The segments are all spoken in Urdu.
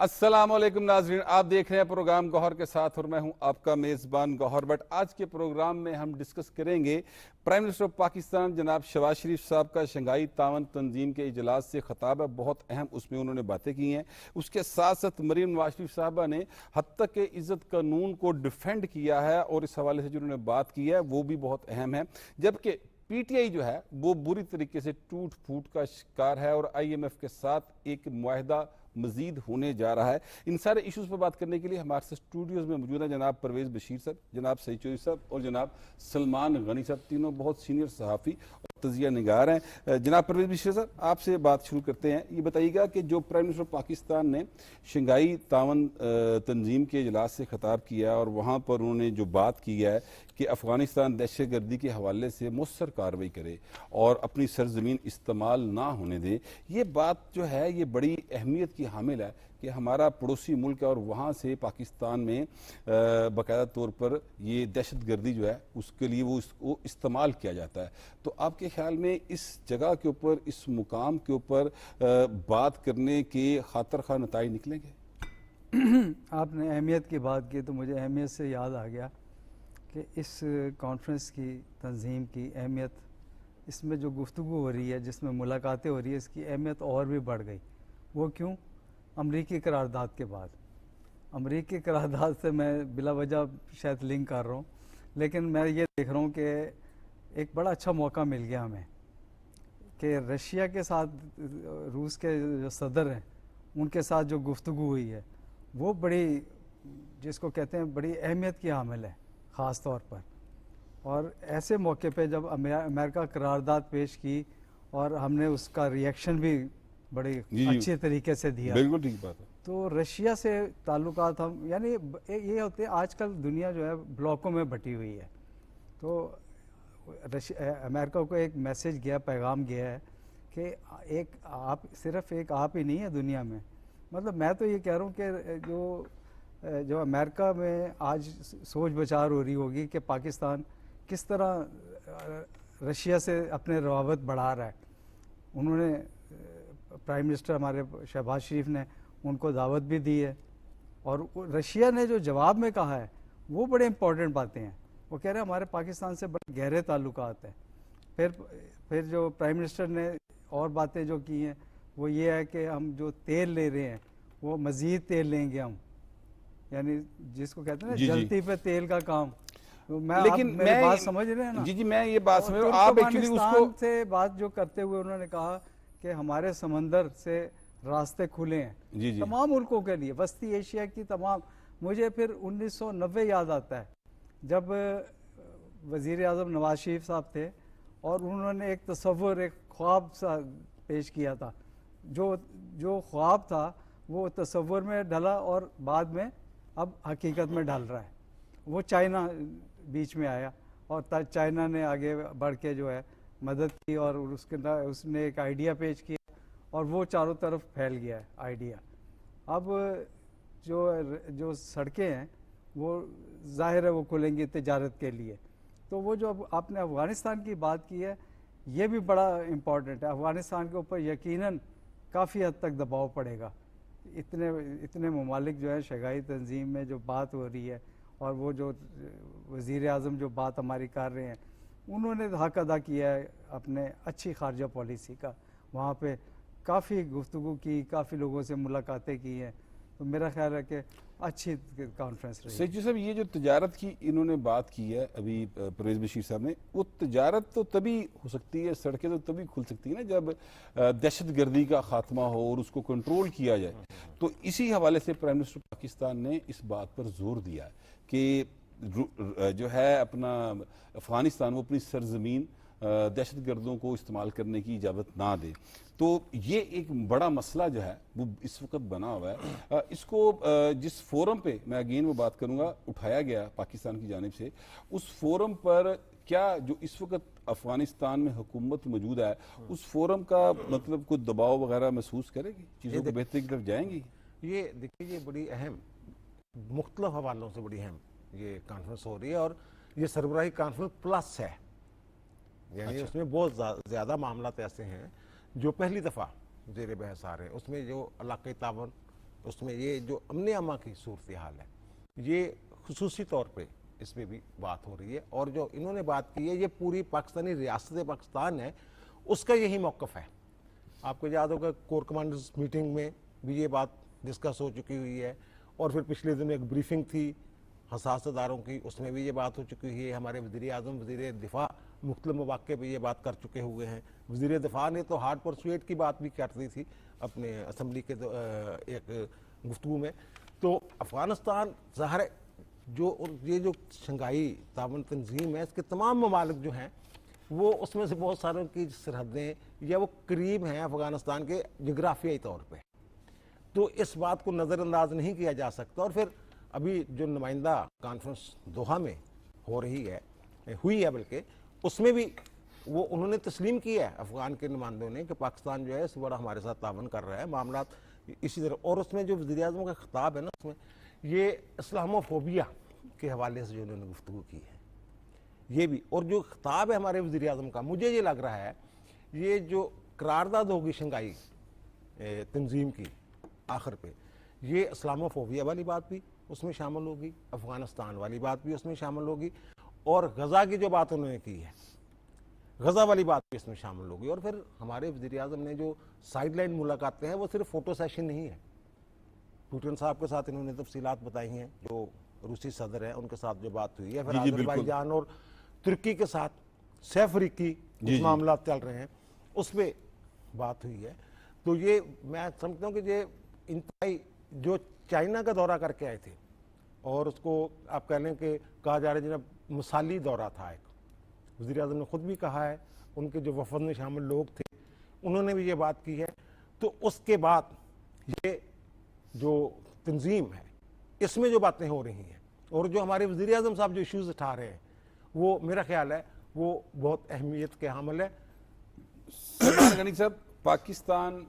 السلام علیکم ناظرین، آپ دیکھ رہے ہیں پروگرام گوہر کے ساتھ اور میں ہوں آپ کا میزبان گوہر بٹ۔ آج کے پروگرام میں ہم ڈسکس کریں گے پرائم منسٹر آف پاکستان جناب شہباز شریف صاحب کا شنگھائی تعاون تنظیم کے اجلاس سے خطاب ہے، بہت اہم اس میں انہوں نے باتیں کی ہیں۔ اس کے ساتھ ساتھ مریم نواز شریف صاحبہ نے حد تک عزت قانون کو ڈیفینڈ کیا ہے اور اس حوالے سے جو انہوں نے بات کی ہے وہ بھی بہت اہم ہے، جبکہ پی ٹی آئی جو ہے وہ بری طریقے سے ٹوٹ پھوٹ کا شکار ہے اور آئی ایم ایف کے ساتھ ایک معاہدہ مزید ہونے جا رہا ہے۔ ان سارے ایشوز پر بات کرنے کے لیے ہمارے ساتھ اسٹوڈیوز میں موجود ہیں جناب پرویز بشیر صاحب، جناب سعید چودھری صاحب اور جناب سلمان غنی صاحب، تینوں بہت سینئر صحافی اور تجزیہ نگار ہیں۔ جناب پرویز بشیر صاحب، آپ سے بات شروع کرتے ہیں۔ یہ بتائیے گا کہ جو پرائم منسٹر پاکستان نے شنگھائی تعاون تنظیم کے اجلاس سے خطاب کیا اور وہاں پر انہوں نے جو بات کی ہے کہ افغانستان دہشت گردی کے حوالے سے مؤثر کارروائی کرے اور اپنی سرزمین استعمال نہ ہونے دے، یہ بات جو ہے یہ بڑی اہمیت کی حامل ہے کہ ہمارا پڑوسی ملک ہے اور وہاں سے پاکستان میں باقاعدہ طور پر یہ دہشت گردی جو ہے اس کے لیے وہ استعمال کیا جاتا ہے۔ تو آپ کے خیال میں اس جگہ کے اوپر، اس مقام کے اوپر بات کرنے کے خاطر خواہ نتائج نکلیں گے؟ آپ نے اہمیت کی بات کی تو مجھے اہمیت سے یاد آ گیا کہ اس کانفرنس کی تنظیم کی اہمیت، اس میں جو گفتگو ہو رہی ہے، جس میں ملاقاتیں ہو رہی ہے، اس کی اہمیت اور بھی بڑھ گئی۔ وہ کیوں؟ امریکی قرارداد کے بعد۔ امریکی قرارداد سے میں بلا وجہ شاید لنک کر رہا ہوں، لیکن میں یہ دیکھ رہا ہوں کہ ایک بڑا اچھا موقع مل گیا ہمیں کہ رشیا کے ساتھ، روس کے جو صدر ہیں ان کے ساتھ جو گفتگو ہوئی ہے وہ بڑی، جس کو کہتے ہیں بڑی اہمیت کی حامل ہے خاص طور پر۔ اور ایسے موقع پہ جب امریکہ قرارداد پیش کی اور ہم نے اس کا ریئیکشن بھی بڑی اچھے طریقے سے دیا، بالکل ٹھیک بات ہے۔ تو رشیا سے تعلقات ہم، یعنی یہ ہوتے ہیں آج کل دنیا جو ہے بلاکوں میں بٹی ہوئی ہے، تو امریکہ کو ایک میسج گیا، پیغام گیا ہے کہ ایک آپ، صرف ایک آپ ہی نہیں ہے دنیا میں۔ مطلب میں تو یہ کہہ رہا ہوں کہ جو امریکہ میں آج سوچ بچار ہو رہی ہوگی کہ پاکستان کس طرح رشیا سے اپنے روابط بڑھا رہا ہے۔ انہوں نے پرائم منسٹر ہمارے شہباز شریف نے ان کو دعوت بھی دی ہے، اور رشیا نے جو جواب میں کہا ہے وہ بڑے امپورٹنٹ باتیں ہیں۔ وہ کہہ رہے ہیں ہمارے پاکستان سے بڑے گہرے تعلقات ہیں۔ پھر جو پرائم منسٹر نے اور باتیں جو کی ہیں وہ یہ ہے کہ ہم جو تیل لے رہے ہیں وہ مزید تیل لیں گے ہم، یعنی جس کو کہتے ہیں نا جلتی پہ تیل کا کام۔ لیکن میری بات سمجھ رہے ہیں نا؟ جی میں یہ بات سمجھ رہا ہوں، آپ ایکچولی اس کو سے بات جو کرتے ہوئے انہوں نے کہا کہ ہمارے سمندر سے راستے کھلے ہیں تمام ملکوں کے لیے، وسطی ایشیا کی تمام۔ مجھے پھر 1990 یاد آتا ہے جب وزیر اعظم نواز شریف صاحب تھے اور انہوں نے ایک تصور، ایک خواب سا پیش کیا تھا، جو خواب تھا وہ تصور میں ڈھلا اور بعد میں اب حقیقت میں ڈھل رہا ہے۔ وہ چائنا بیچ میں آیا اور چائنا نے آگے بڑھ کے جو ہے مدد کی اور اس نے ایک آئیڈیا پیش کیا اور وہ چاروں طرف پھیل گیا ہے آئیڈیا۔ اب جو سڑکیں ہیں وہ ظاہر ہے وہ کھلیں گی تجارت کے لیے۔ تو وہ جو آپ نے افغانستان کی بات کی ہے یہ بھی بڑا امپورٹنٹ ہے۔ افغانستان کے اوپر یقیناً کافی حد تک دباؤ پڑے گا۔ اتنے ممالک جو ہے شنگھائی تنظیم میں جو بات ہو رہی ہے، اور وہ جو وزیر اعظم جو بات ہماری کر رہے ہیں، انہوں نے حق ادا کیا ہے اپنے اچھی خارجہ پالیسی کا۔ وہاں پہ کافی گفتگو کی، کافی لوگوں سے ملاقاتیں کی ہیں، تو میرا خیال ہے کہ اچھی کانفرنس رہی۔ سید جی صاحب، یہ جو تجارت کی انہوں نے بات کی ہے ابھی پرویز بشیر صاحب نے، وہ تجارت تو تبھی ہو سکتی ہے، سڑکیں تو تبھی کھل سکتی ہیں نا جب دہشت گردی کا خاتمہ ہو اور اس کو کنٹرول کیا جائے۔ تو اسی حوالے سے پرائم منسٹر پاکستان نے اس بات پر زور دیا کہ جو ہے اپنا افغانستان وہ اپنی سرزمین دہشت گردوں کو استعمال کرنے کی اجازت نہ دے۔ تو یہ ایک بڑا مسئلہ جو ہے وہ اس وقت بنا ہوا ہے۔ اس کو جس فورم پہ میں اگین وہ بات کروں گا اٹھایا گیا پاکستان کی جانب سے، اس فورم پر کیا جو اس وقت افغانستان میں حکومت موجود ہے اس فورم کا مطلب کوئی دباؤ وغیرہ محسوس کرے گی، چیزوں کو بہتری کی طرف جائیں گی؟ یہ دیکھیے، یہ بڑی اہم، مختلف حوالوں سے بڑی اہم یہ کانفرنس ہو رہی ہے، اور یہ سربراہی کانفرنس پلس ہے، یعنی اس میں بہت زیادہ معاملات ایسے ہیں جو پہلی دفعہ زیر بحث آ رہے ہیں۔ اس میں جو علاقائی تعاون اس میں یہ جو امن امان کی صورتحال ہے یہ خصوصی طور پہ اس میں بھی بات ہو رہی ہے، اور جو انہوں نے بات کی ہے یہ پوری پاکستانی ریاست پاکستان ہے اس کا یہی موقف ہے۔ آپ کو یاد ہوگا کور کمانڈرز میٹنگ میں بھی یہ بات ڈسکس ہو چکی ہوئی ہے، اور پھر پچھلے دن ایک بریفنگ تھی حساس اداروں کی، اس میں بھی یہ بات ہو چکی ہوئی ہے۔ ہمارے وزیر اعظم، وزیر دفاع مختلف مواقع پہ یہ بات کر چکے ہوئے ہیں۔ وزیر دفاع نے تو ہارڈ پرسویٹ کی بات بھی کر دی تھی اپنے اسمبلی کے ایک گفتگو میں۔ تو افغانستان ظاہر ہے یہ جو شنگھائی تعاون تنظیم ہے اس کے تمام ممالک جو ہیں وہ اس میں سے بہت ساروں کی سرحدیں یا وہ قریب ہیں افغانستان کے جغرافیائی طور پہ، تو اس بات کو نظر انداز نہیں کیا جا سکتا۔ اور پھر ابھی جو نمائندہ کانفرنس دوحہ میں ہوئی ہے بلکہ اس میں بھی وہ انہوں نے تسلیم کیا ہے افغان کے نمائندوں نے کہ پاکستان جو ہے اس بڑا ہمارے ساتھ تعاون کر رہا ہے معاملات اسی طرح۔ اور اس میں جو وزیر اعظم کا خطاب ہے نا اس میں یہ اسلاموفوبیا کے حوالے سے جو انہوں نے گفتگو کی ہے یہ بھی، اور جو خطاب ہے ہمارے وزیر اعظم کا مجھے یہ لگ رہا ہے یہ جو قرارداد ہوگی شنگھائی تنظیم کی آخر پہ یہ اسلاموفوبیا والی بات بھی اس میں شامل ہوگی، افغانستان والی بات بھی اس میں شامل ہوگی، اور غزہ کی جو بات انہوں نے کی ہے غزہ والی بات بھی اس میں شامل ہوگی۔ اور پھر ہمارے وزیر اعظم نے جو سائیڈ لائن ملاقاتیں ہیں وہ صرف فوٹو سیشن نہیں ہے، پوٹن صاحب کے ساتھ انہوں نے تفصیلات بتائی ہیں، جو روسی صدر ہیں ان کے ساتھ جو بات ہوئی ہے، پھر آذربائیجان اور ترکی کے ساتھ سہ فریقی معاملات چل رہے ہیں اس پہ بات ہوئی ہے۔ تو یہ میں سمجھتا ہوں کہ یہ انتہائی جو چائنا کا دورہ کر کے آئے تھے اور اس کو آپ کہہ لیں کہ کہا جا رہا ہے جناب مثالی دورہ تھا، ایک وزیر اعظم نے خود بھی کہا ہے، ان کے جو وفد میں شامل لوگ تھے انہوں نے بھی یہ بات کی ہے۔ تو اس کے بعد یہ جو تنظیم ہے اس میں جو باتیں ہو رہی ہیں اور جو ہمارے وزیر اعظم صاحب جو ایشوز اٹھا رہے ہیں وہ میرا خیال ہے وہ بہت اہمیت کے حامل ہے۔ سلمان غنی صاحب، پاکستان،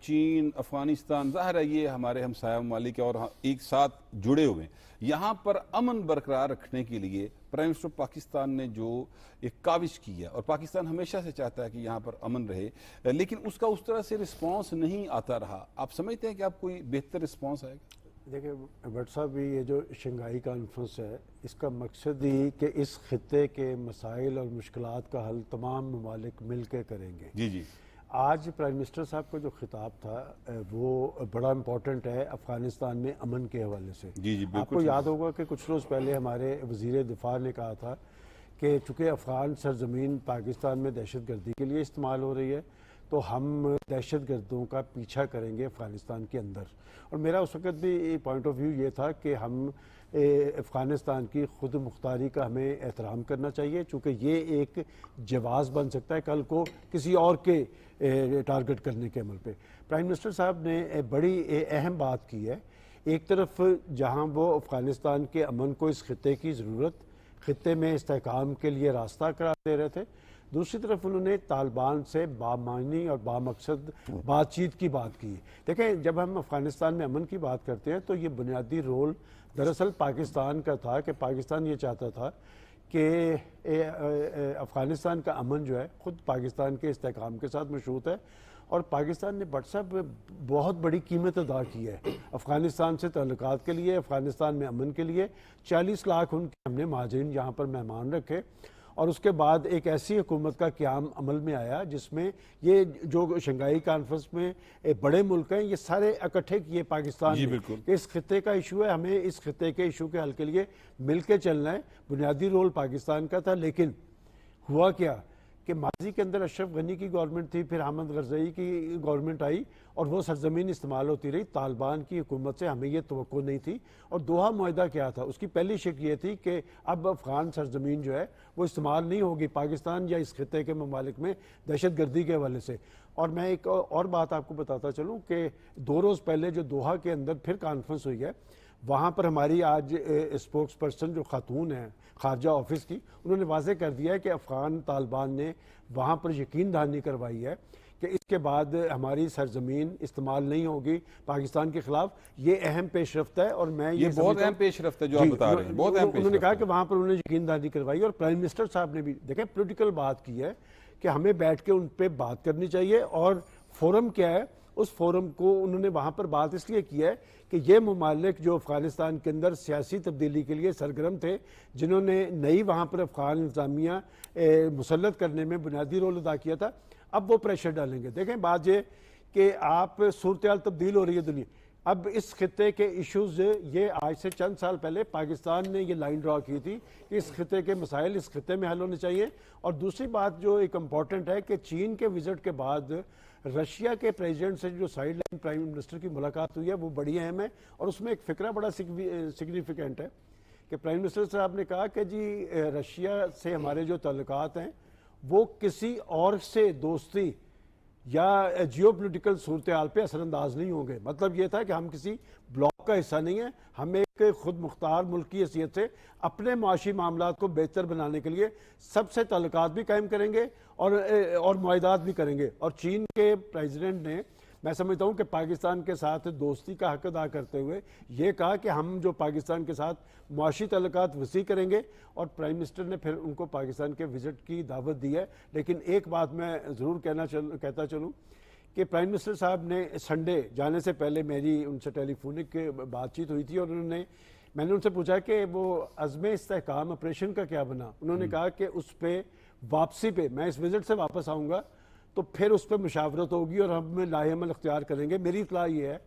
چین، افغانستان، ظاہر ہے یہ ہمارے ہمسایہ ممالک اور ایک ساتھ جڑے ہوئے ہیں، یہاں پر امن برقرار رکھنے کے لیے پرائم منسٹر پاکستان نے جو ایک کاوش کی ہے، اور پاکستان ہمیشہ سے چاہتا ہے کہ یہاں پر امن رہے، لیکن اس کا اس طرح سے رسپانس نہیں آتا رہا۔ آپ سمجھتے ہیں کہ آپ کوئی بہتر رسپانس آئے گا؟ دیکھیں بٹ صاحب، یہ جو شنگھائی کانفرنس ہے اس کا مقصد ہی کہ اس خطے کے مسائل اور مشکلات کا حل تمام ممالک مل کے کریں گے۔ جی آج پرائم منسٹر صاحب کا جو خطاب تھا وہ بڑا امپورٹنٹ ہے افغانستان میں امن کے حوالے سے۔ آپ کو یاد ہوگا کہ کچھ روز پہلے ہمارے وزیر دفاع نے کہا تھا کہ چونکہ افغان سرزمین پاکستان میں دہشت گردی کے لیے استعمال ہو رہی ہے تو ہم دہشت گردوں کا پیچھا کریں گے افغانستان کے اندر، اور میرا اس وقت بھی پوائنٹ آف ویو یہ تھا کہ ہم افغانستان کی خود مختاری کا ہمیں احترام کرنا چاہیے، چونکہ یہ ایک جواز بن سکتا ہے کل کو کسی اور کے ٹارگٹ کرنے کے عمل پہ۔ پرائم منسٹر صاحب نے بڑی اہم بات کی ہے، ایک طرف جہاں وہ افغانستان کے امن کو اس خطے کی ضرورت، خطے میں استحکام کے لیے راستہ قرار دے رہے تھے، دوسری طرف انہوں نے طالبان سے بامعنی اور بامقصد بات چیت کی بات کی۔ دیکھیں جب ہم افغانستان میں امن کی بات کرتے ہیں تو یہ بنیادی رول دراصل پاکستان کا تھا کہ پاکستان یہ چاہتا تھا کہ افغانستان کا امن جو ہے خود پاکستان کے استحکام کے ساتھ مشروط ہے، اور پاکستان نے بٹ صاحب بہت بڑی قیمت ادا کی ہے افغانستان سے تعلقات کے لیے، افغانستان میں امن کے لیے۔ 40 لاکھ ان کے ہم نے مہاجرین یہاں پر مہمان رکھے، اور اس کے بعد ایک ایسی حکومت کا قیام عمل میں آیا جس میں یہ جو شنگھائی کانفرنس میں بڑے ملک ہیں یہ سارے اکٹھے کیے پاکستان نے کہ اس خطے کا ایشو ہے، ہمیں اس خطے کے ایشو کے حل کے لیے مل کے چلنا ہے۔ بنیادی رول پاکستان کا تھا، لیکن ہوا کیا کہ ماضی کے اندر اشرف غنی کی گورنمنٹ تھی، پھر حامد کرزئی کی گورنمنٹ آئی اور وہ سرزمین استعمال ہوتی رہی۔ طالبان کی حکومت سے ہمیں یہ توقع نہیں تھی، اور دوحہ معاہدہ کیا تھا، اس کی پہلی شک یہ تھی کہ اب افغان سرزمین جو ہے وہ استعمال نہیں ہوگی پاکستان یا اس خطے کے ممالک میں دہشت گردی کے حوالے سے۔ اور میں ایک اور بات آپ کو بتاتا چلوں کہ 2 روز پہلے جو دوحہ کے اندر پھر کانفرنس ہوئی ہے، وہاں پر ہماری آج اسپوکس پرسن جو خاتون ہیں خارجہ آفس کی، انہوں نے واضح کر دیا ہے کہ افغان طالبان نے وہاں پر یقین دہانی کروائی ہے کہ اس کے بعد ہماری سرزمین استعمال نہیں ہوگی پاکستان کے خلاف۔ یہ اہم پیش رفت ہے، اور میں یہ بہت اہم پیش رفت ہے جو آپ بتا رہے ہیں، بہت اہم پیش رفت ہے۔ انہوں نے کہا کہ وہاں پر انہوں نے یقین دہانی کروائی، اور پرائم منسٹر صاحب نے بھی دیکھیں پولیٹیکل بات کی ہے کہ ہمیں بیٹھ کے ان پہ بات کرنی چاہیے، اور فورم کیا ہے اس فورم کو انہوں نے وہاں پر بات اس لیے کی ہے کہ یہ ممالک جو افغانستان کے اندر سیاسی تبدیلی کے لیے سرگرم تھے، جنہوں نے نئی وہاں پر افغان انتظامیہ مسلط کرنے میں بنیادی رول ادا کیا تھا، اب وہ پریشر ڈالیں گے۔ دیکھیں بات یہ کہ آپ صورتحال تبدیل ہو رہی ہے دنیا، اب اس خطے کے ایشوز، یہ آج سے چند سال پہلے پاکستان نے یہ لائن ڈرا کی تھی کہ اس خطے کے مسائل اس خطے میں حل ہونے چاہیے۔ اور دوسری بات جو ایک امپورٹنٹ ہے کہ چین کے وزٹ کے بعد رشیا کے پریزیڈنٹ سے جو سائیڈ لائن پرائم منسٹر کی ملاقات ہوئی ہے وہ بڑی اہم ہے، اور اس میں ایک فکرہ بڑا سگنیفیکنٹ ہے کہ پرائم منسٹر صاحب نے کہا کہ جی رشیا سے ہمارے جو تعلقات ہیں وہ کسی اور سے دوستی یا جیو پولیٹیکل صورتحال پہ اثر انداز نہیں ہوں گے۔ مطلب یہ تھا کہ ہم کسی بلاک کا حصہ نہیں ہیں، ہم ایک خود مختار ملک کی حیثیت سے اپنے معاشی معاملات کو بہتر بنانے کے لیے سب سے تعلقات بھی قائم کریں گے اور معاہدات بھی کریں گے۔ اور چین کے پریزیڈنٹ نے، میں سمجھتا ہوں کہ پاکستان کے ساتھ دوستی کا حق ادا کرتے ہوئے یہ کہا کہ ہم جو پاکستان کے ساتھ معاشی تعلقات وسیع کریں گے، اور پرائم منسٹر نے پھر ان کو پاکستان کے وزٹ کی دعوت دی ہے۔ لیکن ایک بات میں ضرور کہتا چلوں کہ پرائم منسٹر صاحب نے سنڈے جانے سے پہلے میری ان سے ٹیلی فونک بات چیت ہوئی تھی، اور میں نے ان سے پوچھا کہ وہ عزم استحکام آپریشن کا کیا بنا۔ انہوں نے کہا کہ اس پہ واپسی پہ، میں اس وزٹ سے واپس آؤں گا تو پھر اس پہ مشاورت ہوگی اور ہم لاہ عمل اختیار کریں گے۔ میری اطلاع یہ ہے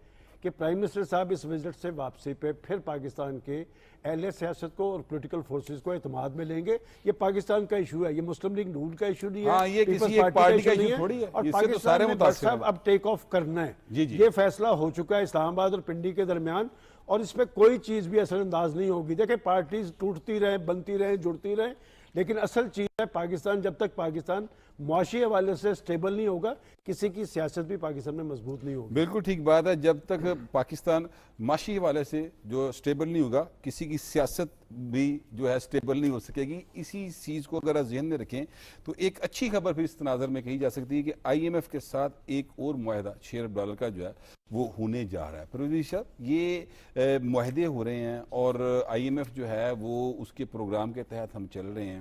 کہ پرائم منسٹر صاحب اس وزٹ سے واپسی پہ پھر پاکستان کے اہل سیاست کو اور پولیٹیکل فورسز کو اعتماد میں لیں گے۔ یہ پاکستان کا ایشو ہے، یہ مسلم لیگ نون کا ایشو نہیں ہے، یہ کسی ایک پارٹی کا ایشو تھوڑی ہے، اور اس سے تو پاکستان سارے نے متاثر ہیں۔ اب ٹیک آف کرنا ہے۔ جی جی یہ فیصلہ ہو چکا ہے اسلام آباد اور پنڈی کے درمیان، اور اس میں کوئی چیز بھی اثر انداز نہیں ہوگی۔ دیکھیں پارٹیز ٹوٹتی رہیں، بنتی رہیں، جڑتی رہیں، لیکن اصل چیز ہے پاکستان، جب تک پاکستان معاشی حوالے سے سٹیبل نہیں ہوگا، کسی کی سیاست بھی پاکستان میں مضبوط نہیں ہوگی۔ بالکل ٹھیک بات ہے، جب تک پاکستان معاشی حوالے سے جو سٹیبل نہیں ہوگا، کسی کی سیاست بھی جو ہے سٹیبل نہیں ہو سکے گی۔ اسی چیز کو اگر آپ ذہن میں رکھیں تو ایک اچھی خبر پھر اس تناظر میں کہی جا سکتی ہے کہ آئی ایم ایف کے ساتھ ایک اور معاہدہ $6 کا جو ہے وہ ہونے جا رہا ہے۔ پرویز صاحب، یہ معاہدے ہو رہے ہیں اور آئی ایم ایف جو ہے وہ اس کے پروگرام کے تحت ہم چل رہے ہیں،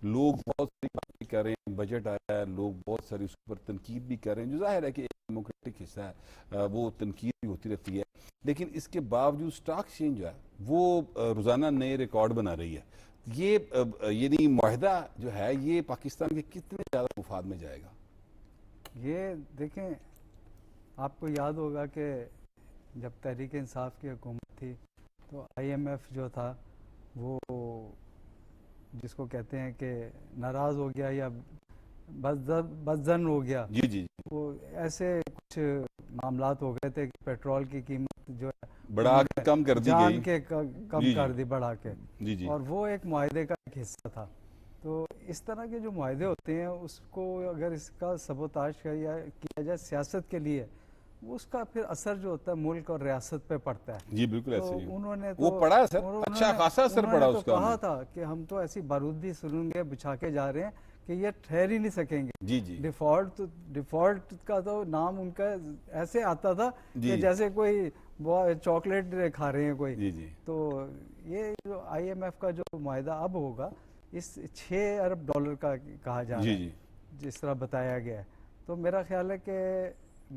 لوگ بہت ساری باتیں کر رہے ہیں، بجٹ آیا ہے، لوگ بہت ساری اس پر تنقید بھی کر رہے ہیں، جو ظاہر ہے کہ ایک ڈیموکریٹک حصہ ہے، وہ تنقید بھی ہوتی رہتی ہے، لیکن اس کے باوجود سٹاک ایکسچینج جو ہے وہ روزانہ نئے ریکارڈ بنا رہی ہے۔ یہ یعنی معاہدہ جو ہے یہ پاکستان کے کتنے زیادہ مفاد میں جائے گا؟ یہ دیکھیں، آپ کو یاد ہوگا کہ جب تحریک انصاف کی حکومت تھی تو آئی ایم ایف جو تھا وہ جس کو کہتے ہیں کہ ناراض ہو گیا یا بدظن ہو گیا، جی جی وہ ایسے کچھ معاملات ہو گئے تھے کہ پیٹرول کی قیمت جو ہے بڑھا کے کم کر دی جان گئی، کے کم کر دی بڑھا کے، جی جی، اور وہ ایک معاہدے کا ایک حصہ تھا۔ تو اس طرح کے جو معاہدے ہوتے ہیں اس کو اگر اس کا سبوتاژ کیا جائے سیاست کے لیے، اس کا پھر اثر جو ہوتا ہے ملک اور ریاست پہ پڑتا ہے۔ جی بالکل ایسے ہی انہوں نے وہ پڑا سر، اچھا خاصا اثر پڑا اس کا۔ کہا تھا کہ ہم تو ایسی بارودی سرنگیں بچھا کے جا رہے ہیں کہ یہ ٹھہر ہی نہیں سکیں گے۔ جی جی، ڈیفالٹ کا تو نام ان کا ایسے آتا تھا کہ جیسے کوئی چاکلیٹ کھا رہے ہیں کوئی۔ جی جی، تو یہ جو آئی ایم ایف کا جو معاہدہ اب ہوگا، اس $6 ارب کا کہا جا رہا ہے، جس طرح بتایا گیا ہے۔ تو میرا خیال ہے کہ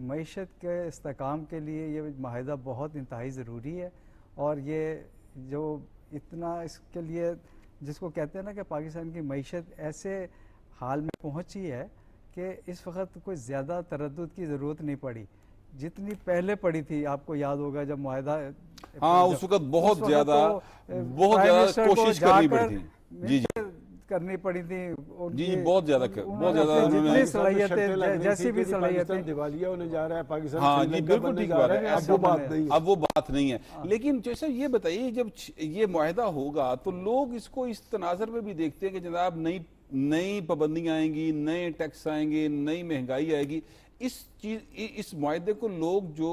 معیشت کے استحکام کے لیے یہ معاہدہ بہت انتہائی ضروری ہے، اور یہ جو اتنا اس کے لیے جس کو کہتے ہیں نا کہ پاکستان کی معیشت ایسے حال میں پہنچی ہے کہ اس وقت کوئی زیادہ تردد کی ضرورت نہیں پڑی جتنی پہلے پڑی تھی۔ آپ کو یاد ہوگا جب معاہدہ، ہاں اس وقت بہت زیادہ کوشش کرنی پڑی تھی، جی جی کرنی پڑی تھی، جی جی، بہت زیادہ جتنی صلاحیتیں جیسی بھی صلاحیتیں دیوالیہ ہونے جا رہا ہے پاکستان، ہاں جی بالکل ٹھیک بات ہے، اب وہ بات نہیں ہے۔ ہاں۔ لیکن جیسے یہ بتائیے جب یہ معاہدہ ہوگا تو لوگ اس کو اس تناظر میں بھی دیکھتے ہیں کہ جناب نئی پابندیاں آئیں گی، نئے ٹیکس آئیں گے، نئی مہنگائی آئے گی۔ اس معاہدے کو لوگ جو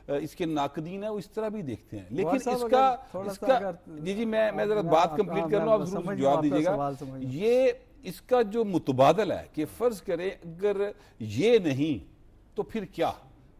اس کے ناقدین ہیں وہ اس طرح بھی دیکھتے ہیں، لیکن اس کا جی میں ذرا بات کمپلیٹ کر لوں، آپ ضرور جواب دیجیے گا۔ یہ اس کا جو متبادل ہے کہ فرض کریں اگر یہ نہیں تو پھر کیا،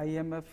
IMF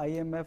IMF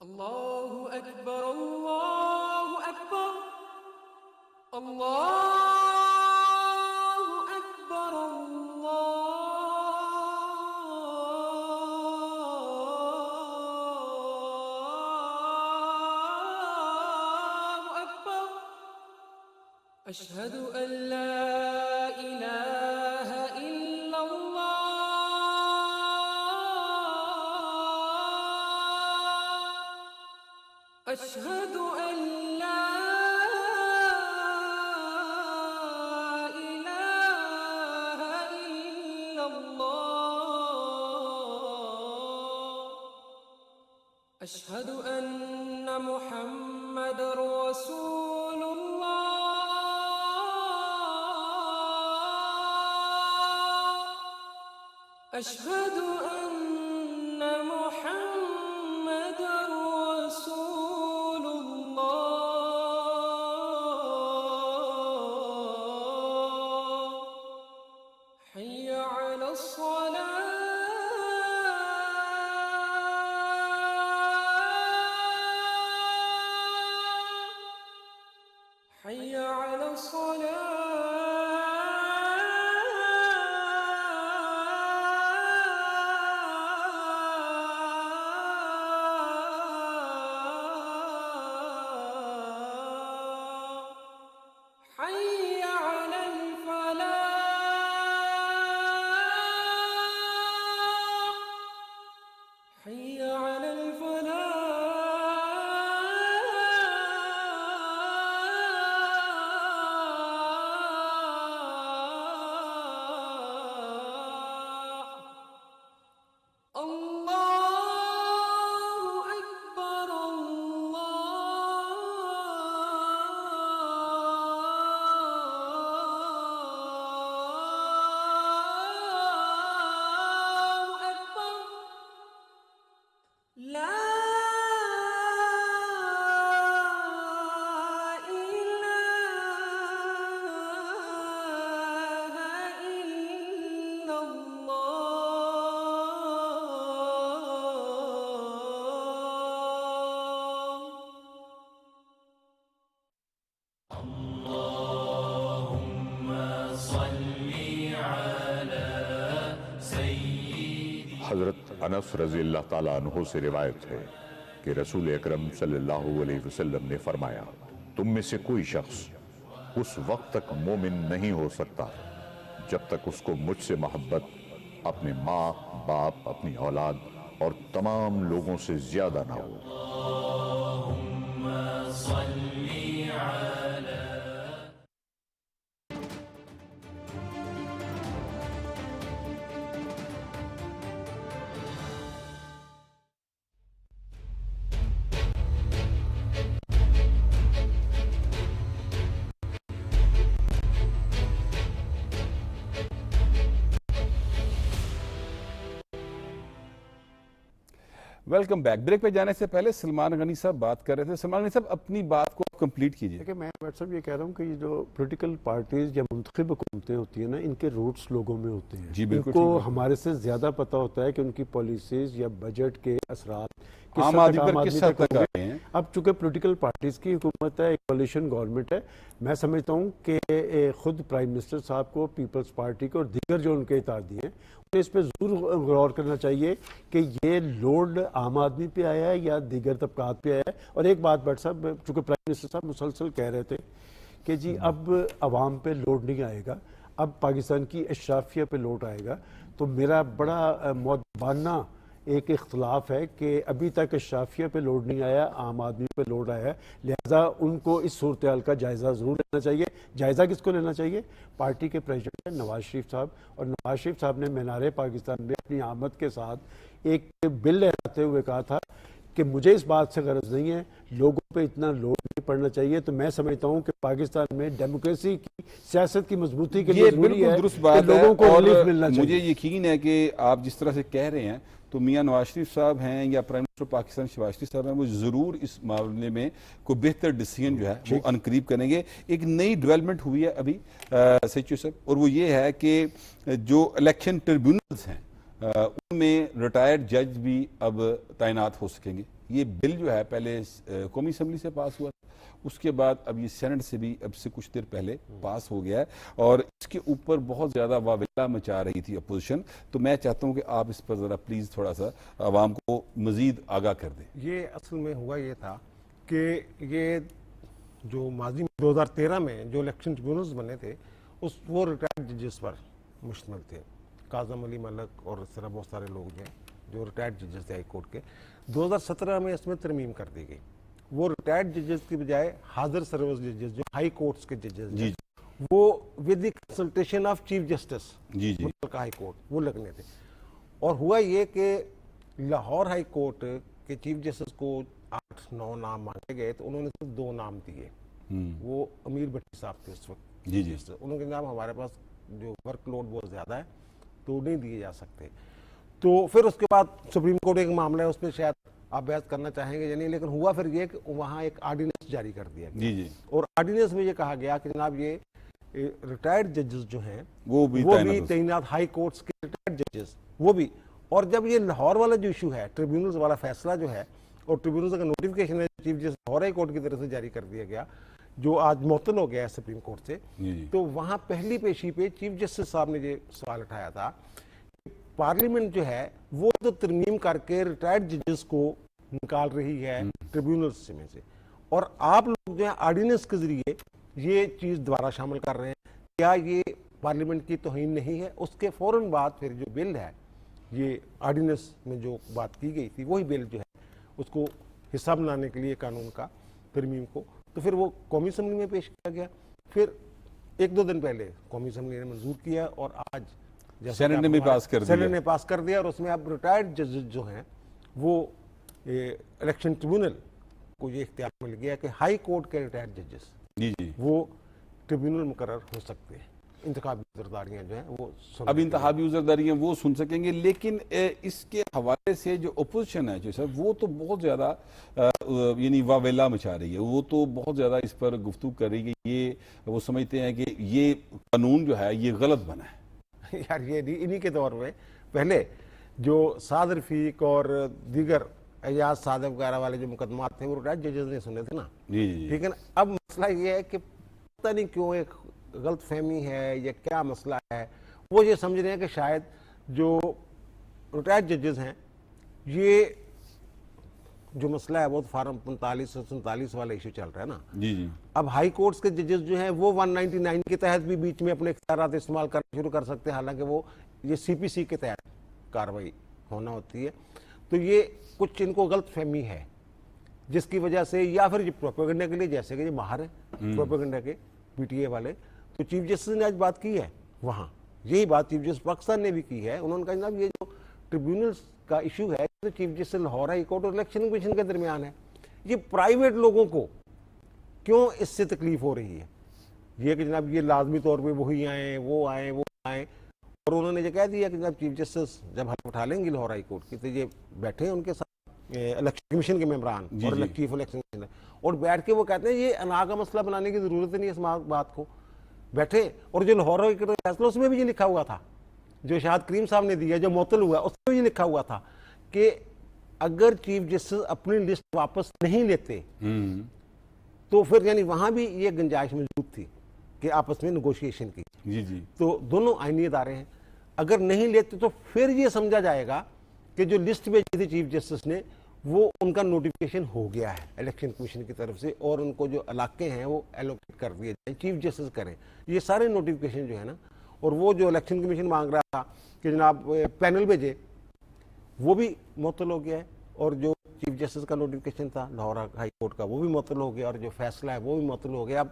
اللہ اکبر اللہ اکبر اللہ اکبر اللہ اکبر اشہد ان لا الہ الا اللہ اشہد ان لا الہ الا اللہ اشہد ان محمد رسول اللہ اشہد ان محمد رسول اللہ حی علی الصلاة حی علی الصلاة حي على الفلاح حي على الفلاح اللہ اکبر اللہ اکبر لا الہ الا حضرت انس رضی اللہ تعالیٰ عنہ سے روایت ہے کہ رسول اکرم صلی اللہ علیہ وسلم نے فرمایا تم میں سے کوئی شخص اس وقت تک مومن نہیں ہو سکتا جب تک اس کو مجھ سے محبت اپنے ماں باپ اپنی اولاد اور تمام لوگوں سے زیادہ نہ ہو. Welcome back. بریک پہ جانے سے پہلے سلمان غنی صاحب بات کر رہے تھے. سلمان غنی صاحب اپنی بات کو کمپلیٹ کیجئے. دیکھیں میں صاحب یہ کہہ رہا ہوں کہ یہ جو پولیٹیکل پارٹیز یا منتخب حکومتیں ہوتی ہیں نا ان کے روٹس لوگوں میں ہوتے ہیں. جی بالکل. ان کو ہمارے سے زیادہ پتہ ہوتا ہے کہ ان کی پالیسیز یا بجٹ کے اثرات عام آدمی پر کس حد تک آ رہے ہیں. اب چونکہ پولیٹیکل پارٹیز کی حکومت ہے ایک کولیشن گورنمنٹ ہے میں سمجھتا ہوں کہ خود پرائم منسٹر صاحب کو پیپلز پارٹی کو اور دیگر جو ان کے اتحادی ہیں انہیں اس پہ ضرور غور کرنا چاہیے کہ یہ لوڈ عام آدمی پہ آیا ہے یا دیگر طبقات پہ آیا ہے. اور ایک بات بٹ صاحب چونکہ پرائم منسٹر صاحب مسلسل کہہ رہے تھے کہ جی اب عوام پہ لوڈ نہیں آئے گا اب پاکستان کی اشرافیہ پہ لوڈ آئے گا تو میرا بڑا مؤدبانہ ایک اختلاف ہے کہ ابھی تک اشرافیہ پہ لوڈ نہیں آیا عام آدمی پہ لوڈ آیا ہے لہٰذا ان کو اس صورتحال کا جائزہ ضرور لینا چاہیے. جائزہ کس کو لینا چاہیے؟ پارٹی کے پریزیڈنٹ نواز شریف صاحب. اور نواز شریف صاحب نے مینار پاکستان میں اپنی آمد کے ساتھ ایک بل لہراتے ہوئے کہا تھا کہ مجھے اس بات سے غرض نہیں ہے لوگوں پہ اتنا لوڈ نہیں پڑنا چاہیے. تو میں سمجھتا ہوں کہ پاکستان میں ڈیموکریسی کی سیاست کی مضبوطی کے لیے ضروری ہے کہ لوگوں کو ریلیف ملنا چاہیے. مجھے یقین ہے کہ آپ جس طرح سے کہہ رہے ہیں تو میاں نواز شریف صاحب ہیں یا پرائم منسٹر پاکستان شہباز شریف صاحب ہیں وہ ضرور اس معاملے میں کوئی بہتر ڈیسیژن جو ہے وہ انقریب کریں گے. ایک نئی ڈیولپمنٹ ہوئی ہے ابھی سچو صاحب اور وہ یہ ہے کہ جو الیکشن ٹریبیونلز ہیں ان میں ریٹائرڈ جج بھی اب تعینات ہو سکیں گے. یہ بل جو ہے پہلے قومی اسمبلی سے پاس ہوا، اس کے بعد اب یہ سینٹ سے بھی اب سے کچھ دیر پہلے پاس ہو گیا ہے، اور اس کے اوپر بہت زیادہ واویلا مچا رہی تھی اپوزیشن. تو میں چاہتا ہوں کہ آپ اس پر ذرا پلیز تھوڑا سا عوام کو مزید آگاہ کر دیں. یہ اصل میں ہوا یہ تھا کہ یہ جو ماضی 2013 میں جو الیکشن ٹریبیونلز بنے تھے وہ ریٹائرڈ ججز پر مشتمل تھے. کاظم علی ملک اور اس طرح بہت سارے لوگ ہیں جو ریٹائرڈ ججز تھے ہائی کورٹ کے. 2017 میں اس میں ترمیم کر دی گئی. وہ ریٹائرڈ ججز کی بجائے حاضر سروس ججز جو ہائی کورٹس کے ججز ہیں وہ with the consultation of chief justice متعلقہ ہائی کورٹ وہ لگنے تھے. اور ہوا یہ کہ لاہور ہائی کورٹ کے چیف جسٹس کو 8-9 نام مانگے گئے تو انہوں نے صرف 2 نام دیے. وہ امیر بھٹی صاحب تھے اس وقت. انہوں نے کہا ہمارے پاس جو ورک لوڈ بہت زیادہ ہے تو نہیں دیے جا سکتے. تو پھر اس کے بعد سپریم کورٹ ایک معاملہ ہے اس پہ شاید آپ بحث کرنا چاہیں گے یا نہیں، لیکن ہوا پھر یہ کہ وہاں ایک آرڈیننس جاری کر دیا گیا. اور آرڈیننس میں یہ کہا گیا کہ جناب یہ ریٹائرڈ ججز جو ہیں وہ بھی تعینات ہائی کورٹس کے ریٹائرڈ ججز وہ بھی. اور جب یہ لاہور والا جو ایشو ہے ٹریبیونلز والا فیصلہ جو ہے اور ٹریبیونلز کا نوٹیفیکیشن ہے chief justice Lahore high court کی طرف سے جاری کر دیا گیا جو آج معطل ہو گیا ہے سپریم کورٹ سے. تو وہاں پہلی پیشی پہ چیف جسٹس صاحب نے یہ سوال اٹھایا تھا پارلیمنٹ جو ہے وہ تو ترمیم کر کے ریٹائرڈ ججز کو نکال رہی ہے ٹریبیونلز میں سے، اور آپ لوگ جو ہے آرڈیننس کے ذریعے یہ چیز دوبارہ شامل کر رہے ہیں. کیا یہ پارلیمنٹ کی توہین نہیں ہے؟ اس کے فوراً بعد پھر جو بل ہے یہ آرڈیننس میں جو بات کی گئی تھی وہی بل جو ہے اس کو حصہ بنانے کے لیے قانون کا ترمیم کو تو پھر وہ قومی اسمبلی میں پیش کیا گیا. پھر 1-2 دن پہلے قومی اسمبلی نے منظور کیا اور آج سینٹ نے بھی پاس کر دیا. سینٹ نے پاس کر دیا اور اس میں اب ریٹائرڈ ججز جو ہیں وہ الیکشن ٹریبیونل کو یہ اختیار مل گیا کہ ہائی کورٹ کے ریٹائرڈ ججز وہ ٹریبیونل مقرر ہو سکتے ہیں. انتخابی عذرداریاں جو ہیں وہ اب انتخابی عذرداریاں وہ سن سکیں گے. لیکن اس کے حوالے سے جو اپوزیشن ہے جو سر وہ تو بہت زیادہ یعنی واویلا مچا رہی ہے، وہ تو بہت زیادہ اس پر گفتگو کر رہی ہے. یہ وہ سمجھتے ہیں کہ یہ قانون جو ہے یہ غلط بنا ہے. یار یہ انہی کے دور میں پہلے جو سعد رفیق اور دیگر اعجاز صادق وغیرہ والے جو مقدمات تھے وہ ریٹائرڈ ججز نے سنے تھے نا. لیکن اب مسئلہ یہ ہے کہ پتہ نہیں کیوں ایک غلط فہمی ہے یا کیا مسئلہ ہے. وہ یہ سمجھ رہے ہیں کہ شاید جو ریٹائرڈ ججز ہیں یہ جو مسئلہ ہے وہ فارم 45 اور 47 والا ایشو چل رہا ہے نا. اب ہائی کورٹس کے ججز جو ہیں وہ 199 کے تحت بھی بیچ میں اپنے اختیارات استعمال کرنا شروع کر سکتے ہیں، حالانکہ وہ یہ CPC کے تحت کاروائی ہونا ہوتی ہے. تو یہ کچھ ان کو غلط فہمی ہے جس کی وجہ سے یا پھر یہ پروپیگنڈا کے لیے جیسے کہ یہ باہر ہیں پروپیگنڈا کے PTA والے. تو چیف جسٹس نے آج بات کی ہے وہاں یہی بات چیف جسٹس پاکستان نے بھی کی ہے. انہوں نے کہا جناب یہ جو ٹریبیونلز کا ایشو ہے تو chief justice Lahore high court اور الیکشن کمیشن کے درمیان ہے. یہ پرائیویٹ لوگوں کو کیوں اس سے تکلیف ہو رہی ہے یہ کہ جناب یہ لازمی طور پہ وہی آئیں وہ آئیں وہ آئیں. اور انہوں نے یہ کہہ دیا کہ جناب چیف جسٹس جب حلف اٹھا لیں گے لاہور ہائی کورٹ کی تو یہ بیٹھے ہیں ان کے ساتھ الیکشن کمیشن کے ممبران اور چیف الیکشن کمیشن اور بیٹھ کے وہ کہتے ہیں یہ انا کا مسئلہ بنانے کی ضرورت نہیں ہے. اس بات کو بیٹھے اور جو لاہور ہائی کورٹ فیصلہ اس میں بھی یہ لکھا ہوا تھا جو شاہد کریم صاحب نے دیا جو معطل ہوا اس میں یہ لکھا ہوا تھا کہ اگر چیف جسٹس اپنی لسٹ واپس نہیں لیتے تو پھر یعنی وہاں بھی یہ گنجائش موجود تھی کہ آپس میں نیگوشیشن کی. تو دونوں آئینی ادارے ہیں اگر نہیں لیتے تو پھر یہ سمجھا جائے گا کہ جو لسٹ بھیجی تھی چیف جسٹس نے وہ ان کا نوٹیفیکیشن ہو گیا ہے الیکشن کمیشن کی طرف سے اور ان کو جو علاقے ہیں وہ ایلوکیٹ کر دیے جائیں چیف جسٹس کریں. یہ سارے نوٹیفیکیشن جو ہے نا اور وہ جو الیکشن کمیشن مانگ رہا تھا کہ جناب پینل بھیجے وہ بھی معطل ہو گیا ہے اور جو چیف جسٹس کا نوٹیفیکیشن تھا لاہور ہائی کورٹ کا وہ بھی معطل ہو گیا اور جو فیصلہ ہے وہ بھی معطل ہو گیا.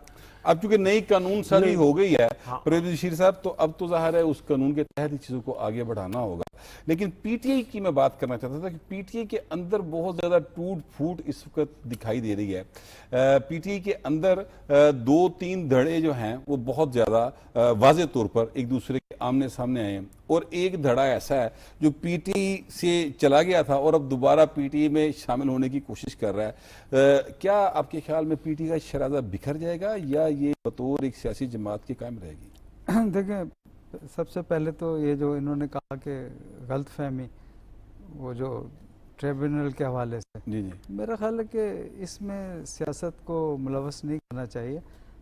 اب چونکہ نئی قانون سازی ہو گئی ہے پرویز بشیر صاحب تو اب تو ظاہر ہے اس قانون کے تحت ہی چیزوں کو آگے بڑھانا ہوگا. لیکن PTI کی میں بات کرنا چاہتا تھا کہ PTI کے اندر بہت زیادہ ٹوٹ پھوٹ اس وقت دکھائی دے رہی ہے. PTI کے اندر 2-3 دھڑے جو ہیں وہ بہت زیادہ واضح طور پر ایک دوسرے کے آمنے سامنے آئے ہیں اور ایک دھڑا ایسا ہے جو PTI سے چلا گیا تھا اور اب دوبارہ PTI میں شامل ہونے کی کوشش کر رہا ہے. کیا آپ کے خیال میں PTI کا شرازہ بکھر جائے گا یا یہ بطور ایک سیاسی جماعت کے قائم رہے گی؟ دیکھیں سب سے پہلے تو یہ جو انہوں نے کہا کہ غلط فہمی وہ جو ٹریبونل کے حوالے سے، جی جی میرا خیال ہے کہ اس میں سیاست کو ملوث نہیں کرنا چاہیے.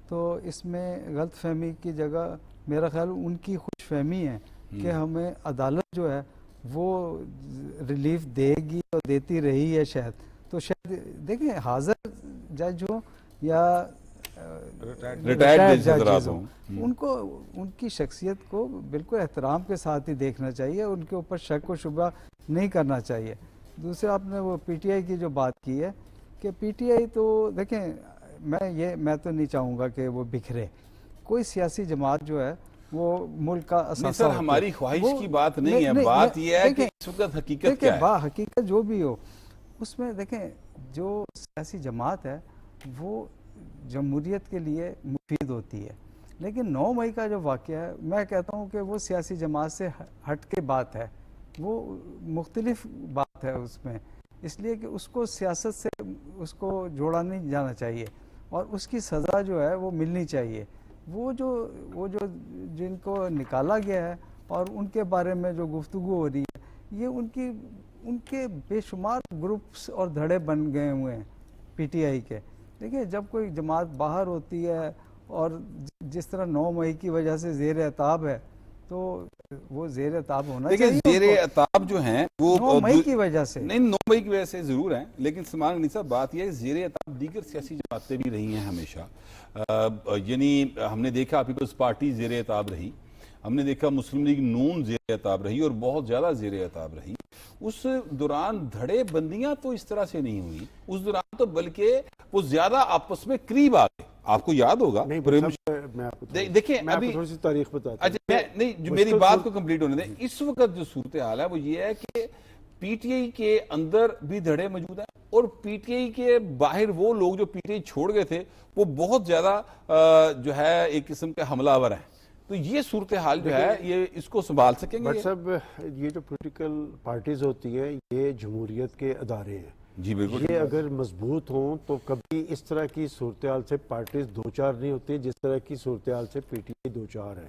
تو اس میں غلط فہمی کی جگہ میرا خیال ان کی خوش فہمی ہے کہ ہمیں عدالت جو ہے وہ ریلیف دے گی اور دیتی رہی ہے شاید. تو شاید دیکھیں حاضر جج ہو یا ریٹائرڈ جج ججز حضرات ہوں، ان کو ان کی شخصیت کو بالکل احترام کے ساتھ ہی دیکھنا چاہیے، ان کے اوپر شک و شبہ نہیں کرنا چاہیے. دوسرے آپ نے وہ پی ٹی آئی کی جو بات کی ہے کہ پی ٹی آئی تو دیکھیں میں تو نہیں چاہوں گا کہ وہ بکھرے. کوئی سیاسی جماعت جو ہے وہ ملک کا نہیں اثاثہ سر، ہوتی ہے. ہماری خواہش وہ- کی بات نہیں ہے، بات یہ ہے کہ اس وقت حقیقت کیا ہے. حقیقت جو بھی ہو اس میں دیکھیں جو سیاسی جماعت ہے وہ جمہوریت کے لیے مفید ہوتی ہے، لیکن 9 مئی کا جو واقعہ ہے میں کہتا ہوں کہ وہ سیاسی جماعت سے ہٹ کے بات ہے، وہ مختلف بات ہے اس میں، اس لیے کہ اس کو سیاست سے اس کو جوڑا نہیں جانا چاہیے اور اس کی سزا جو ہے وہ ملنی چاہیے. وہ جو جن کو نکالا گیا ہے اور ان کے بارے میں جو گفتگو ہو رہی ہے یہ ان کے بے شمار گروپس اور دھڑے بن گئے ہوئے ہیں پی ٹی آئی کے. دیکھیں جب کوئی جماعت باہر ہوتی ہے اور جس طرح 9 مئی کی وجہ سے زیر عتاب ہے تو وہ زیر عتاب ہونا دیکھیں چاہیے. زیر عتاب جو ہیں وہ 9 مئی کی وجہ سے نہیں 9 مئی کی وجہ سے ضرور ہیں، لیکن سلمان غنی صاحب بات یہ ہے زیر عتاب دیگر سیاسی جماعتیں بھی رہی ہیں ہمیشہ. یعنی ہم نے دیکھا پیپلز پارٹی زیر عتاب رہی، ہم نے دیکھا مسلم لیگ نون زیر عتاب رہی اور بہت زیادہ زیر عتاب رہی. اس دوران دھڑے بندیاں تو اس طرح سے نہیں ہوئی، اس دوران تو بلکہ وہ زیادہ آپس میں قریب آ گئے. آپ کو یاد ہوگا دیکھیں ابھی تھوڑی سی تاریخ بتاتا اچھا نہیں جو میری بات کو کمپلیٹ ہونے دیں. اس وقت جو صورتحال ہے وہ یہ ہے کہ پی ٹی آئی کے اندر بھی دھڑے موجود ہیں اور پی ٹی آئی کے باہر وہ لوگ جو پی ٹی آئی چھوڑ گئے تھے وہ بہت زیادہ جو ہے ایک قسم کے حملہ آور ہیں. تو یہ صورتحال جو ہے یہ اس کو سنبھال سکیں گے؟ بٹ صاحب یہ جو پولیٹیکل پارٹیز ہوتی ہیں یہ جمہوریت کے ادارے ہیں. جی بالکل. یہ اگر مضبوط ہوں تو کبھی اس طرح کی صورتحال سے پارٹیز دو چار نہیں ہوتی جس طرح کی صورتحال سے پی ٹی آئی دو چار ہے.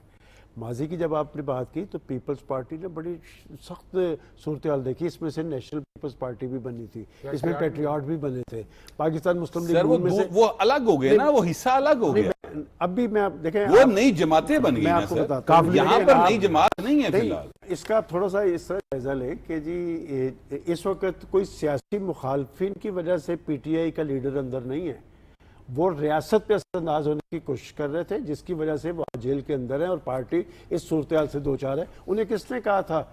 ماضی کی جب آپ نے بات کی تو پیپلز پارٹی نے بڑی سخت صورتحال دیکھی، اس میں سے نیشنل پیپلز پارٹی بھی بنی تھی، اس میں پیٹریاٹ بھی بنے تھے، پاکستان مسلم لیگ سر میں سے وہ الگ ہو گئے نا، وہ حصہ الگ ہو گیا. اب بھی میں دیکھیں وہ نئی جماعتیں بن گئی میں ہیں آپ کو سر، بتاتا ہوں یہاں پر نئی جماعت نہیں ہے فی نہیں، الحال. اس کا تھوڑا سا اس طرح جائزہ لیں کہ جی اس وقت کوئی سیاسی مخالفین کی وجہ سے پی ٹی آئی کا لیڈر اندر نہیں ہے، وہ ریاست پہ اثر انداز ہونے کی کوشش کر رہے تھے جس کی وجہ سے وہ جیل کے اندر ہیں اور پارٹی اس صورتحال سے دو چار ہے. انہیں کس نے کہا تھا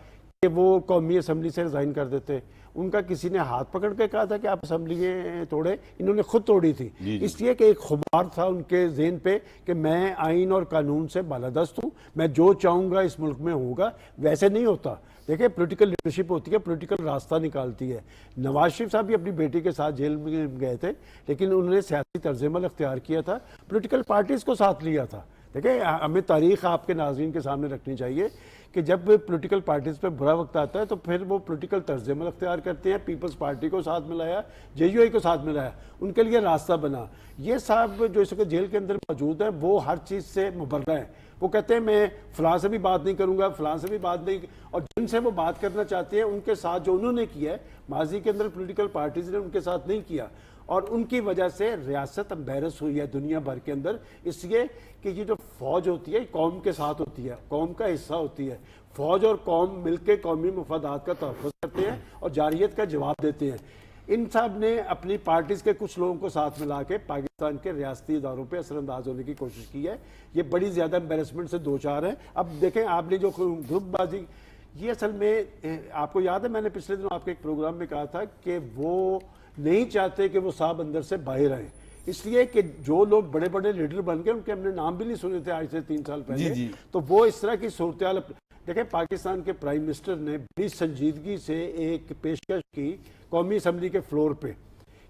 کہ وہ قومی اسمبلی سے ریزائن کر دیتے؟ ان کا کسی نے ہاتھ پکڑ کے کہا تھا کہ آپ اسمبلیاں توڑے؟ انہوں نے خود توڑی تھی. اس لیے کہ ایک خمار تھا ان کے ذہن پہ کہ میں آئین اور قانون سے بالادست ہوں، میں جو چاہوں گا اس ملک میں ہوگا. ویسے نہیں ہوتا. دیکھیں پولیٹیکل لیڈرشپ ہوتی ہے، پولیٹیکل راستہ نکالتی ہے. نواز شریف صاحب بھی اپنی بیٹی کے ساتھ جیل میں گئے تھے لیکن انہوں نے سیاسی طرز عمل اختیار کیا تھا، پولیٹیکل پارٹیز کو ساتھ لیا تھا. دیکھیں ہمیں تاریخ آپ کے ناظرین کے سامنے رکھنی چاہیے کہ جب پولیٹیکل پارٹیز پہ برا وقت آتا ہے تو پھر وہ پولیٹیکل طرز عمل اختیار کرتے ہیں. پیپلز پارٹی کو ساتھ ملایا، جے یو آئی کو ساتھ ملایا، ان کے لیے راستہ بنا. یہ صاحب جو اس وقت جیل کے اندر موجود ہیں وہ ہر چیز سے مبرہ ہیں. وہ کہتے ہیں میں فلاں سے بھی بات نہیں کروں گا، فلاں سے بھی بات نہیں، اور جن سے وہ بات کرنا چاہتے ہیں ان کے ساتھ جو انہوں نے کیا ہے ماضی کے اندر پولیٹیکل پارٹیز نے ان کے ساتھ نہیں کیا، اور ان کی وجہ سے ریاست امبیرس ہوئی ہے دنیا بھر کے اندر. اس لیے کہ یہ جو فوج ہوتی ہے قوم کے ساتھ ہوتی ہے، قوم کا حصہ ہوتی ہے. فوج اور قوم مل کے قومی مفادات کا تحفظ کرتے ہیں اور جارحیت کا جواب دیتے ہیں. ان صاحب نے اپنی پارٹیز کے کچھ لوگوں کو ساتھ ملا کے پاکستان کے ریاستی اداروں پہ اثر انداز ہونے کی کوشش کی ہے. یہ بڑی زیادہ امبیرسمنٹ سے دو چار ہیں. اب دیکھیں آپ نے جو گروپ بازی، یہ اصل میں آپ کو یاد ہے میں نے پچھلے دنوں آپ کے ایک پروگرام میں کہا تھا کہ وہ نہیں چاہتے کہ وہ صاحب اندر سے باہر آئیں، اس لیے کہ جو لوگ بڑے بڑے لیڈر بن گئے ان کے ہم نے نام بھی نہیں سنے تھے آج سے 3 سال پہلے. تو وہ اس طرح کی صورتحال. دیکھیں پاکستان کے پرائم منسٹر نے بڑی سنجیدگی سے ایک پیشکش کی قومی اسمبلی کے فلور پہ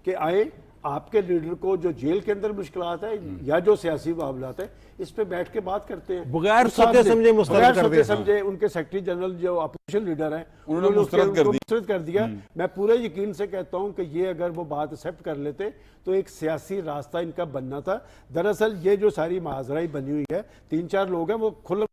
کہ آئے آپ کے لیڈر کو جو جیل کے اندر مشکلات ہیں یا جو سیاسی معاملات ہیں اس پہ بیٹھ کے بات کرتے ہیں بغیر سوچے سمجھے مسترد کر دیا. سمجھے ان کے سیکرٹری جنرل جو اپوزیشن لیڈر ہیں انہوں نے مسترد کر دیا. میں پورے یقین سے کہتا ہوں کہ یہ اگر وہ بات ایکسیپٹ کر لیتے تو ایک سیاسی راستہ ان کا بننا تھا. دراصل یہ جو ساری معاذرائی بنی ہوئی ہے 3-4 لوگ ہیں وہ کھلا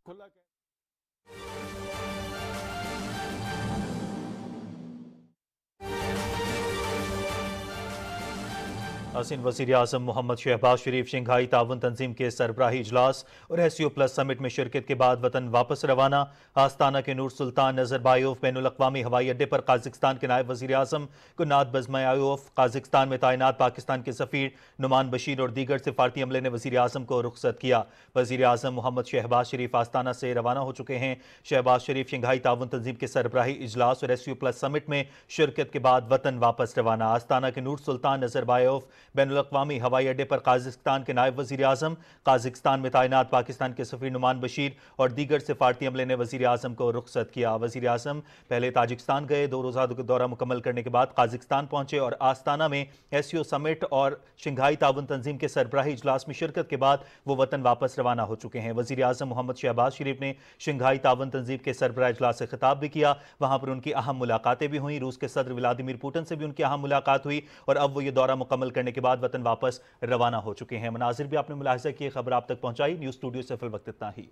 حسین وزیر اعظم محمد شہباز شریف شنگھائی تعاون تنظیم کے سربراہی اجلاس اور ایس پلس سمٹ میں شرکت کے بعد وطن واپس روانہ۔ آستانہ کے نور سلطان نظربایوف بین الاقوامی ہوائی اڈے پر قازقستان کے نائب وزیر اعظم کنات بزمایوف، قازقستان میں تعینات پاکستان کے سفیر نعمان بشیر اور دیگر سفارتی عملے نے وزیر اعظم کو رخصت کیا۔ وزیر اعظم محمد شہباز شریف آستانہ سے روانہ ہو چکے ہیں۔ شہباز شریف شنگھائی تعاون تنظیم کے سربراہی اجلاس اور ایس پلس سمٹ میں شرکت کے بعد وطن واپس روانہ۔ آستانہ کے نور سلطان نظربایوف بین الاقوامی ہوائی اڈے پر قازقستان کے نائب وزیر اعظم، قازقستان میں تعینات پاکستان کے سفیر نعمان بشیر اور دیگر سفارتی عملے نے وزیر اعظم کو رخصت کیا۔ وزیر اعظم پہلے تاجکستان گئے، 2 روزہ دورہ مکمل کرنے کے بعد قازقستان پہنچے اور آستانہ میں ایس سمٹ اور شنگھائی تعاون تنظیم کے سربراہی اجلاس میں شرکت کے بعد وہ وطن واپس روانہ ہو چکے ہیں۔ وزیر اعظم محمد شہباز شریف نے شنگھائی تعاون تنظیم کے سربراہ اجلاس سے خطاب بھی کیا، وہاں پر ان کی اہم ملاقاتیں بھی ہوئیں۔ روس کے صدر ولادیمیر پوٹن سے بھی ان کی اہم ملاقات ہوئی اور اب وہ یہ دورہ مکمل کرنے کے بعد وطن واپس روانہ ہو چکے ہیں۔ مناظر بھی آپ نے ملاحظہ کیے، خبر آپ تک پہنچائی۔ نیوز اسٹوڈیو سے فی الوقت اتنا ہی۔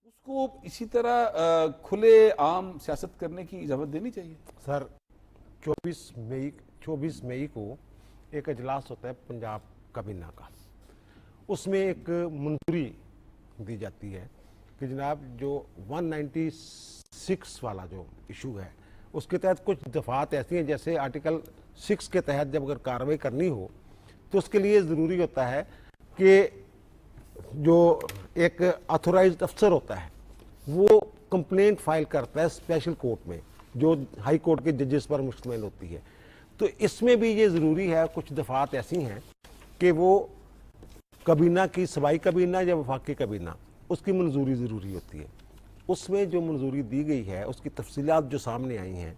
اس کو اسی طرح کھلے عام سیاست کرنے کی اجازت دینی چاہیے۔ سر 24 مئی کو ایک اجلاس ہوتا ہے پنجاب کابینہ کا، اس میں ایک منظوری دی جاتی ہے کہ جناب جو 196 والا جو ایشو ہے اس کے تحت کچھ دفعات ایسی ہیں، جیسے آرٹیکل 6 کے تحت جب اگر کارروائی کرنی ہو تو اس کے لیے ضروری ہوتا ہے کہ جو ایک آتھورائزڈ افسر ہوتا ہے وہ کمپلینٹ فائل کرتا ہے اسپیشل کورٹ میں جو ہائی کورٹ کے ججز پر مشتمل ہوتی ہے۔ تو اس میں بھی یہ ضروری ہے، کچھ دفعات ایسی ہیں کہ وہ کابینہ کی صوبائی کابینہ یا وفاقی کابینہ اس کی منظوری ضروری ہوتی ہے۔ اس میں جو منظوری دی گئی ہے اس کی تفصیلات جو سامنے آئی ہیں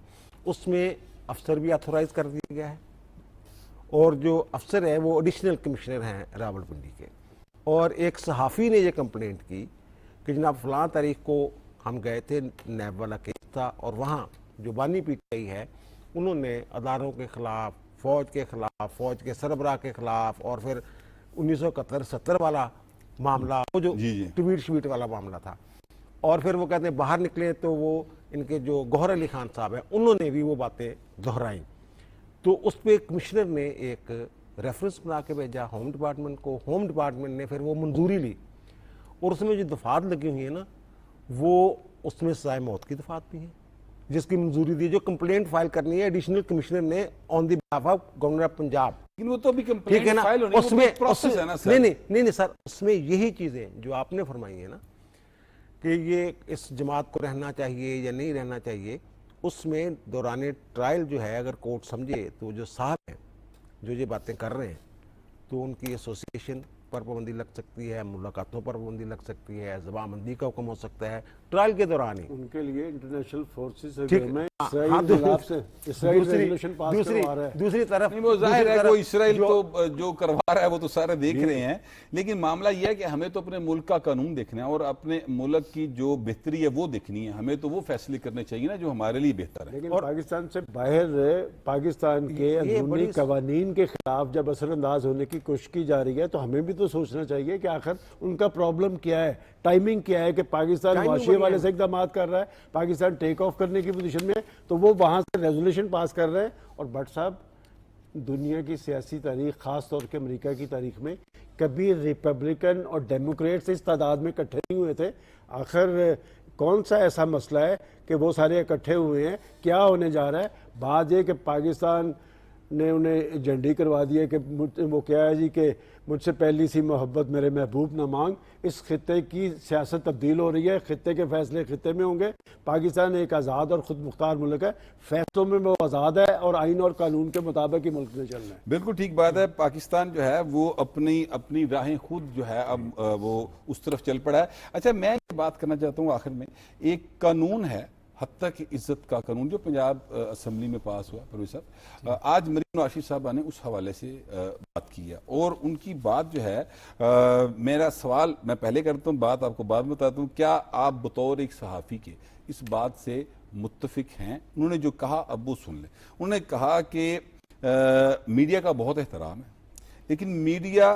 اس میں افسر بھی آتھورائز کر دیا گیا ہے اور جو افسر ہے وہ ایڈیشنل کمشنر ہیں راولپنڈی کے، اور ایک صحافی نے یہ کمپلینٹ کی کہ جناب فلاں تاریخ کو ہم گئے تھے، نیب والا کیس تھا، اور وہاں جو بانی پی ٹی آئی ہے انہوں نے اداروں کے خلاف، فوج کے خلاف، فوج کے سربراہ کے خلاف، اور پھر 1971-70 والا معاملہ، وہ جو ٹویٹ شویٹ والا معاملہ تھا، اور پھر وہ کہتے ہیں باہر نکلے تو وہ ان کے جو گوہر علی خان صاحب ہیں انہوں نے بھی وہ باتیں دہرائیں۔ تو اس پہ کمشنر نے ایک ریفرنس بنا کے بھیجا ہوم ڈپارٹمنٹ کو، ہوم ڈپارٹمنٹ نے پھر وہ منظوری لی، اور اس میں جو دفعات لگی ہوئی ہیں نا وہ اس میں سزائے موت کی دفعات بھی ہیں جس کی منظوری دی، جو کمپلینٹ فائل کرنی ہے ایڈیشنل کمشنر نے on the behalf of governor of Punjab. لیکن وہ تو بھی کمپلینٹ فائل ہونی، اس میں پروسیس ہے نا سر۔ نہیں سر، اس میں یہی چیزیں جو آپ نے فرمائی ہیں نا کہ یہ اس جماعت کو رہنا چاہیے یا نہیں رہنا چاہیے، اس میں دوران ٹرائل جو ہے اگر کورٹ سمجھے تو جو صاحب ہیں جو یہ باتیں کر رہے ہیں تو ان کی ایسوسیشن پر پابندی لگ سکتی ہے، ملاقاتوں پر پابندی لگ سکتی ہے، زبان بندی کا حکم ہو سکتا ہے ٹرائل کے دوران ہی۔ ان کے لیے انٹرنیشنل فورسز دوسری طرف وہ ظاہر ہے وہ اسرائیل تو جو کروا رہا ہے وہ تو سارے دیکھ رہے ہیں، لیکن معاملہ یہ ہے کہ ہمیں تو اپنے ملک کا قانون دیکھنا ہے اور اپنے ملک کی جو بہتری ہے وہ دیکھنی ہے، ہمیں تو وہ فیصلے کرنے چاہیے نا جو ہمارے لیے بہتر ہے۔ لیکن پاکستان سے باہر پاکستان کے اندرونی قوانین کے خلاف جب اثر انداز ہونے کی کوشش کی جا رہی ہے تو ہمیں بھی تو سوچنا چاہیے کہ آخر ان کا پرابلم کیا ہے، ٹائمنگ کیا ہے، کہ پاکستان معاشی والے سے اقدامات کر رہا ہے، پاکستان ٹیک آف کرنے کی پوزیشن میں تو وہ وہاں سے ریزولوشن پاس کر رہے ہیں۔ اور بٹ صاحب دنیا کی سیاسی تاریخ، خاص طور کے امریکہ کی تاریخ میں کبھی ریپبلکن اور ڈیموکریٹس اس تعداد میں اکٹھے نہیں ہوئے تھے۔ آخر کون سا ایسا مسئلہ ہے کہ وہ سارے اکٹھے ہوئے ہیں؟ کیا ہونے جا رہا ہے؟ بات یہ کہ پاکستان نے انہیں جھنڈی کروا دی ہے کہ وہ کیا ہے جی کہ مجھ سے پہلی سی محبت میرے محبوب نہ مانگ۔ اس خطے کی سیاست تبدیل ہو رہی ہے، خطے کے فیصلے خطے میں ہوں گے۔ پاکستان ایک آزاد اور خود مختار ملک ہے، فیصلوں میں وہ آزاد ہے اور آئین اور قانون کے مطابق ہی ملک میں چلنا ہے۔ بالکل ٹھیک بات ہے، پاکستان جو ہے وہ اپنی راہیں خود جو ہے اب وہ اس طرف چل پڑا ہے۔ اچھا میں بات کرنا چاہتا ہوں آخر میں، ایک قانون ہے حتیٰ کہ عزت کا قانون جو پنجاب اسمبلی میں پاس ہوا پروفیسر صاحب، آج مریم نواز صاحبہ نے اس حوالے سے بات کی ہے اور ان کی بات جو ہے، میرا سوال میں پہلے کرتا ہوں، بات آپ کو بعد میں بتاتا ہوں، کیا آپ بطور ایک صحافی کے اس بات سے متفق ہیں؟ انہوں نے جو کہا اب وہ سن لیں۔ انہوں نے کہا کہ میڈیا کا بہت احترام ہے لیکن میڈیا